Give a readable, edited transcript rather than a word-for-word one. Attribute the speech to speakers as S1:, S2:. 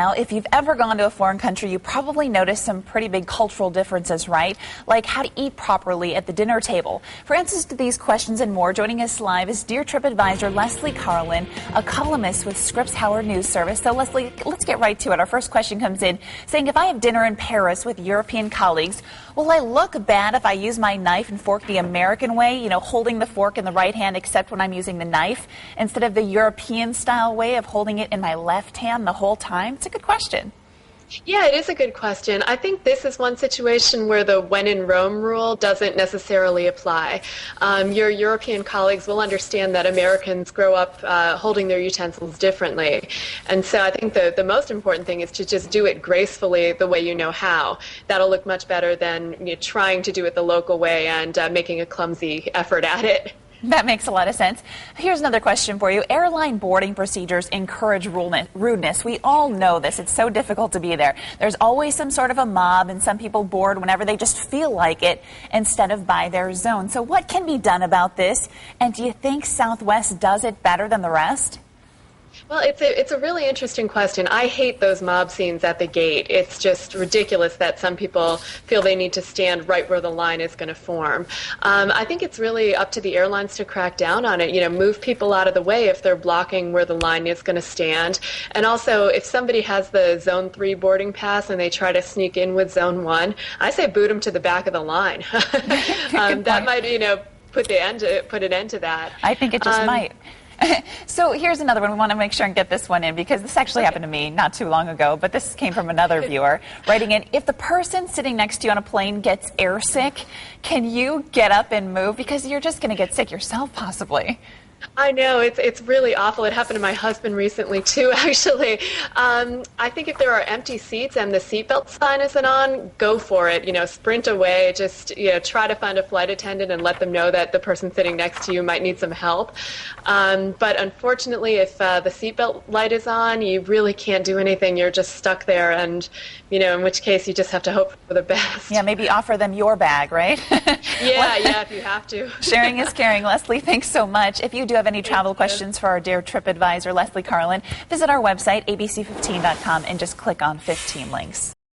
S1: Now, if you've ever gone to a foreign country, you probably noticed some pretty big cultural differences, right? Like how to eat properly at the dinner table. For answers to these questions and more, joining us live is Dear TripAdvisor Leslie Carlin, a columnist with Scripps Howard News Service. So, Leslie, let's get right to it. Our first question comes in saying, if I have dinner in Paris with European colleagues, will I look bad if I use my knife and fork the American way, holding the fork in the right hand except when I'm using the knife, instead of the European-style way of holding it in my left hand the whole time? It's a good question.
S2: Yeah, it is a good question. I think this is one situation where the when in Rome rule doesn't necessarily apply. Your European colleagues will understand that Americans grow up holding their utensils differently. And so I think the most important thing is to just do it gracefully the way you know how. That'll look much better than trying to do it the local way and making a clumsy effort at it.
S1: That makes a lot of sense. Here's another question for you. Airline boarding procedures encourage rudeness. We all know this. It's so difficult to be there. There's always some sort of a mob, and some people board whenever they just feel like it instead of by their zone. So what can be done about this? And do you think Southwest does it better than the rest?
S2: Well, it's a really interesting question. I hate those mob scenes at the gate. It's just ridiculous that some people feel they need to stand right where the line is going to form. I think it's really up to the airlines to crack down on it. Move people out of the way if they're blocking where the line is going to stand. And also, if somebody has the Zone 3 boarding pass and they try to sneak in with Zone 1, I say boot them to the back of the line. That might, put an end to that.
S1: I think it just might. So here's another one. We want to make sure and get this one in because this actually happened to me not too long ago, but this came from another viewer writing in, if the person sitting next to you on a plane gets airsick, can you get up and move? Because you're just going to get sick yourself, possibly.
S2: I know, it's really awful. It happened to my husband recently, too, actually. I think if there are empty seats and the seatbelt sign isn't on, go for it. Sprint away. Just try to find a flight attendant and let them know that the person sitting next to you might need some help. But unfortunately, if the seatbelt light is on, you really can't do anything. You're just stuck there, and in which case you just have to hope for the best.
S1: Yeah, maybe offer them your bag, right?
S2: Yeah, if you have to.
S1: Sharing is caring. Leslie, thanks so much. If you do have any travel questions for our Dear TripAdvisor, Leslie Carlin, visit our website, abc15.com, and just click on 15 links.